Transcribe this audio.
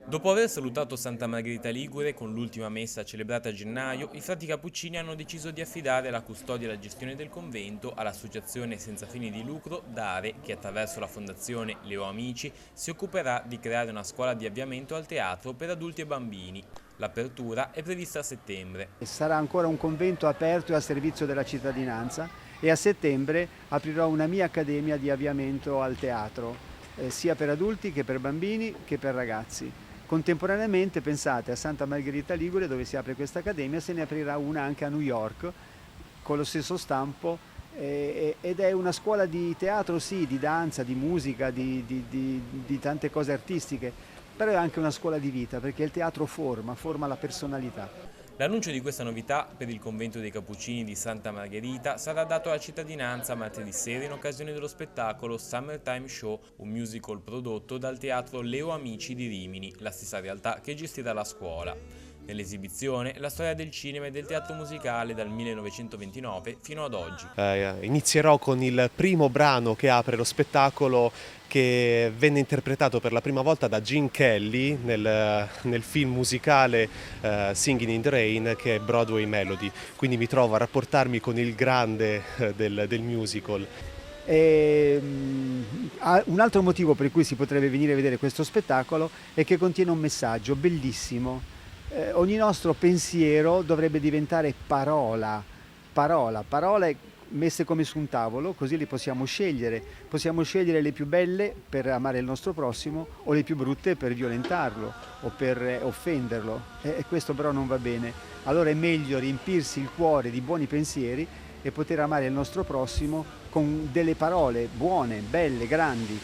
Dopo aver salutato Santa Margherita Ligure con l'ultima messa celebrata a gennaio, i frati cappuccini hanno deciso di affidare la custodia e la gestione del convento all'associazione senza fini di lucro Dare, che attraverso la fondazione Leo Amici si occuperà di creare una scuola di avviamento al teatro per adulti e bambini. L'apertura è prevista a settembre. Sarà ancora un convento aperto e a servizio della cittadinanza e a settembre aprirò una mia accademia di avviamento al teatro, sia per adulti che per bambini che per ragazzi. Contemporaneamente, pensate, a Santa Margherita Ligure, dove si apre questa accademia, se ne aprirà una anche a New York con lo stesso stampo, ed è una scuola di teatro, sì, di danza, di musica, di tante cose artistiche, però è anche una scuola di vita, perché il teatro forma la personalità. L'annuncio di questa novità per il convento dei Cappuccini di Santa Margherita sarà dato alla cittadinanza martedì sera in occasione dello spettacolo Summertime Show, un musical prodotto dal teatro Leo Amici di Rimini, la stessa realtà che gestirà la scuola. Nell'esibizione la storia del cinema e del teatro musicale dal 1929 fino ad oggi. Inizierò con il primo brano che apre lo spettacolo, che venne interpretato per la prima volta da Gene Kelly nel film musicale Singing in the Rain, che è Broadway Melody, quindi mi trovo a rapportarmi con il grande del musical. Un altro motivo per cui si potrebbe venire a vedere questo spettacolo è che contiene un messaggio bellissimo. Ogni nostro pensiero dovrebbe diventare parole messe come su un tavolo, così le possiamo scegliere le più belle per amare il nostro prossimo o le più brutte per violentarlo o per offenderlo, e questo però non va bene. Allora è meglio riempirsi il cuore di buoni pensieri e poter amare il nostro prossimo con delle parole buone, belle, grandi.